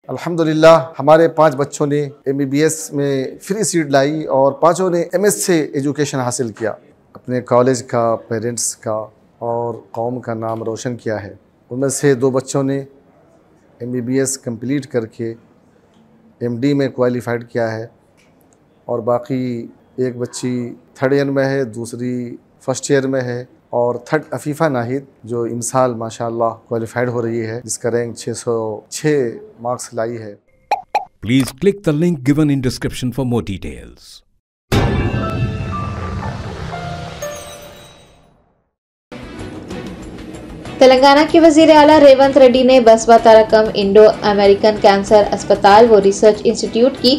अल्हम्दुलिल्लाह हमारे 5 बच्चों ने MBBS में फ्री सीट लाई और 5 ने MS से एजुकेशन हासिल किया। अपने कॉलेज का, पेरेंट्स का और कौम का नाम रोशन किया है। उनमें से 2 बच्चों ने MBBS कंप्लीट करके MD में क्वालिफाइड किया है और बाकी एक बच्ची 3rd ईयर में है, दूसरी 1st ईयर में है और 3rd अफीफ़ा नाहिद जो इन साल माशाअल्लाह क्वालिफाइड हो रही है, जिसका रैंक 606 मार्क्स लाई है। Please click the link given in description for more details. Telangana के वजीर आला रेवंत रेड्डी ने बसवा तारकम इंडो अमेरिकन कैंसर अस्पताल व रिसर्च इंस्टीट्यूट की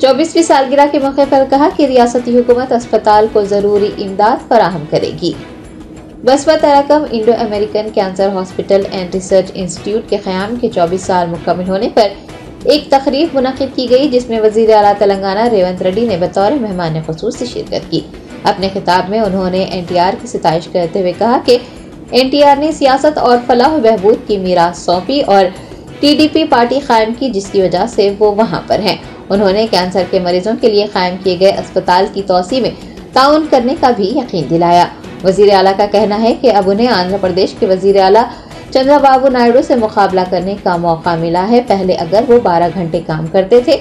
24वीं सालगिरह के मौके पर कहा कि रियासती हुकूमत अस्पताल को जरूरी इमदाद फराहम करेगी। Basavatarakam Indo American cancer hospital and research institute के क़याम के 24 साल मुकम्मल होने पर एक तकरीब मुनक़िद की गई, जिसमें वजीर आला तेलंगाना रेवंत रेड्डी ने बतौर मेहमान ख़ुसूसी शिरकत की। अपने खिताब में उन्होंने NTR की सिताइश करते हुए कहा कि NTR ने सियासत और फलाह बहबूद की मीरास सौंपी और TDP पार्टी कायम की, जिसकी वजह से वो वहाँ पर हैं। उन्होंने कैंसर के मरीजों के लिए कायम किए गए अस्पताल की तोसी में ताउन करने का भी यकीन दिलाया। वजीर आला का कहना है कि अब उन्हें आंध्र प्रदेश के वजीर आला चंद्रबाबू नायडू से मुकाबला करने का मौका मिला है। पहले अगर वो 12 घंटे काम करते थे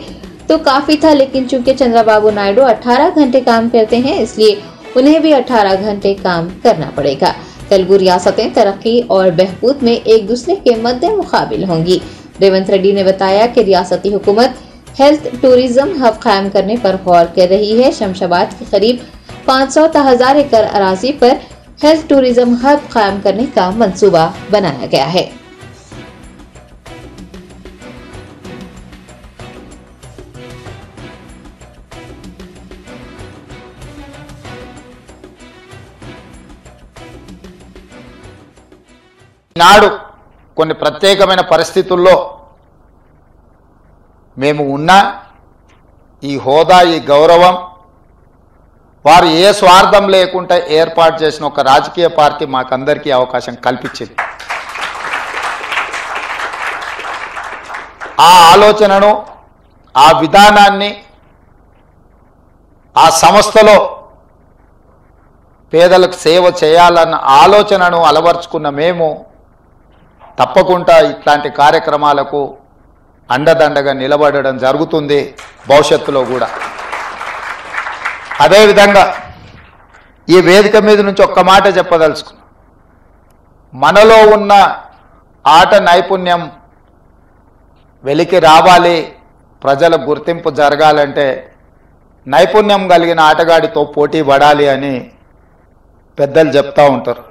तो काफी था, लेकिन चूंकि चंद्रबाबू नायडू 18 घंटे काम करते हैं, इसलिए उन्हें भी 18 घंटे काम करना पड़ेगा। तेलुगु रियासतें तरक्की और बहबूद में एक दूसरे के मद्दे मुकाबिल होंगी। रेवंत रेड्डी ने बताया कि रियासती हुकूमत हेल्थ टूरिज्म हब कायम करने पर गौर कर रही है। शमशाबाद के करीब 500 ta 1000 एकड़ अराजी पर हेल्थ टूरिज्म हब कायम करने का मंसूबा बनाया गया है। నాడు కొన్ని ప్రత్యేకమైన పరిస్థితుల్లో మేము ఉన్న ఈ హోదా, ఈ గౌరవం వారు ఏ స్వార్థం లేకుండా ఏర్పాటు చేసిన ఒక రాజకీయ పార్టీ మాకందరికీ అవకాశం కల్పించింది. ఆ ఆలోచనను, ఆ విధానాన్ని ఆ సంస్థలో పేదలకు సేవ చేయాలన్న ఆలోచనను అలవర్చుకున్న మేము తప్పకుండా ఇట్లాంటి కార్యక్రమాలకు అండదండగా నిలబడడం జరుగుతుంది భవిష్యత్తులో కూడా. అదేవిధంగా ఈ వేదిక మీద నుంచి ఒక్క మాట చెప్పదలుచుకున్నాం. మనలో ఉన్న ఆట నైపుణ్యం వెలికి రావాలి, ప్రజల గుర్తింపు జరగాలంటే నైపుణ్యం కలిగిన ఆటగాడితో పోటీ పడాలి అని పెద్దలు చెప్తా ఉంటారు.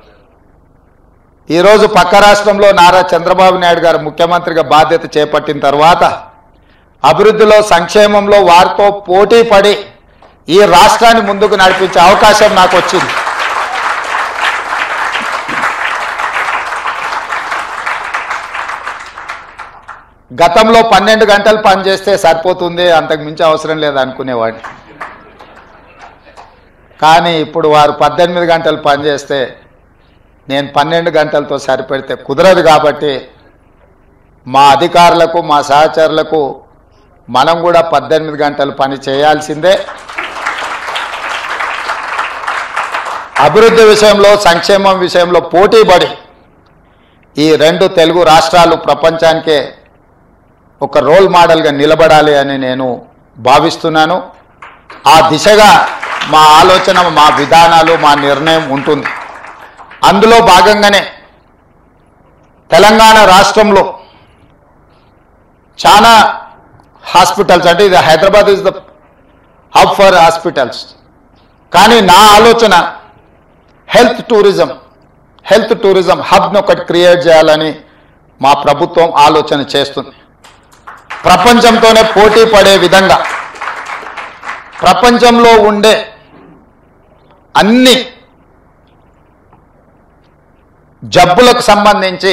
ఈరోజు పక్క రాష్ట్రంలో నారా చంద్రబాబు నాయుడు గారు ముఖ్యమంత్రిగా బాధ్యత చేపట్టిన తర్వాత అభివృద్ధిలో, సంక్షేమంలో వారితో పోటీ పడి ఈ రాష్ట్రాన్ని ముందుకు నడిపించే అవకాశం నాకు వచ్చింది. గతంలో 12 గంటలు పనిచేస్తే సరిపోతుంది, అంతకు మించి అవసరం లేదు అనుకునేవాడిని. కానీ ఇప్పుడు వారు 18 గంటలు పనిచేస్తే నేను 12 గంటలతో సరిపెడితే కుదరదు. కాబట్టి మా అధికారులకు, మా సహచరులకు మనం కూడా 18 గంటలు పని చేయాల్సిందే. అభివృద్ధి విషయంలో, సంక్షేమం విషయంలో పోటీపడి ఈ 2 తెలుగు రాష్ట్రాలు ప్రపంచానికే ఒక రోల్ మోడల్గా నిలబడాలి అని నేను భావిస్తున్నాను. ఆ దిశగా మా ఆలోచన, మా విధానాలు, మా నిర్ణయం ఉంటుంది. అందులో భాగంగానే తెలంగాణ రాష్ట్రంలో చాలా హాస్పిటల్స్, అంటే ఇది Hyderabad is the hub for hospitals, కానీ నా ఆలోచన హెల్త్ టూరిజం హబ్ను ఒకటి క్రియేట్ చేయాలని మా ప్రభుత్వం ఆలోచన చేస్తుంది. ప్రపంచంతోనే పోటీ పడే విధంగా ప్రపంచంలో ఉండే అన్ని జబ్బులకు సంబంధించి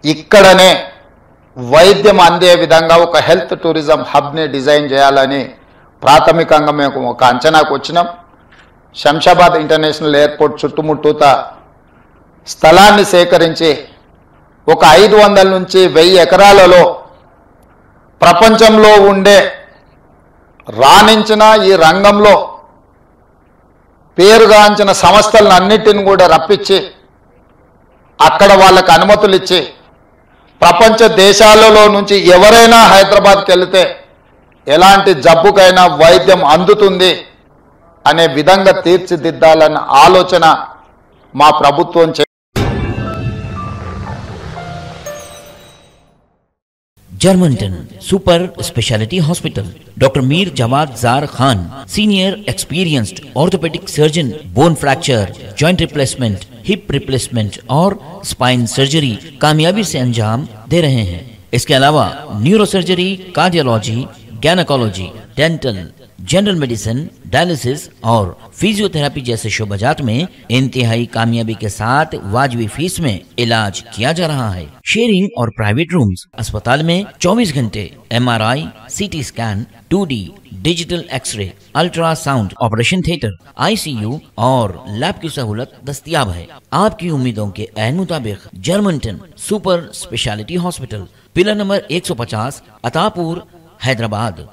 ఇక్కడనే వైద్యం అందే విధంగా ఒక హెల్త్ టూరిజం హబ్ని డిజైన్ చేయాలని ప్రాథమికంగా మేము ఒక అంచనాకు వచ్చినాం. శంషాబాద్ ఇంటర్నేషనల్ ఎయిర్పోర్ట్ చుట్టుముట్టూత స్థలాన్ని సేకరించి ఒక 500 నుంచి 1000 ఎకరాలలో ప్రపంచంలో ఉండే రాణించిన ఈ రంగంలో పేరుగాంచిన సంస్థలను అన్నిటిని కూడా రప్పించి అక్కడ వాళ్ళకి అనుమతులు ఇచ్చి ప్రపంచ దేశాలలో నుంచి ఎవరైనా హైదరాబాద్కి వెళితే ఎలాంటి జబ్బుకైనా వైద్యం అందుతుంది అనే విధంగా తీర్చిదిద్దాలన్న ఆలోచన మా ప్రభుత్వం Germanton super speciality hospital doctor Mir Jawad Zar Khan senior experienced orthopaedic surgeon bone fracture joint replacement hip replacement और स्पाइन सर्जरी कामयाबी से अंजाम दे रहे हैं। इसके अलावा neuro surgery, cardiology, gynaecology, dental, general medicine, dialysis और फिजियोथेरेपी जैसे शोबाजात में इंतहाई कामयाबी के साथ वाजबी फीस में इलाज किया जा रहा है। शेयरिंग और प्राइवेट रूम्स। अस्पताल में 24 घंटे MRI, CT scan, 2D digital x-ray, ultrasound, operation theatre, ICU और लैब की सहूलत दस्तयाब है। आपकी उम्मीदों के ऐन मुताबिक Germanton super speciality hospital, pillar number 150, Attapur, Hyderabad.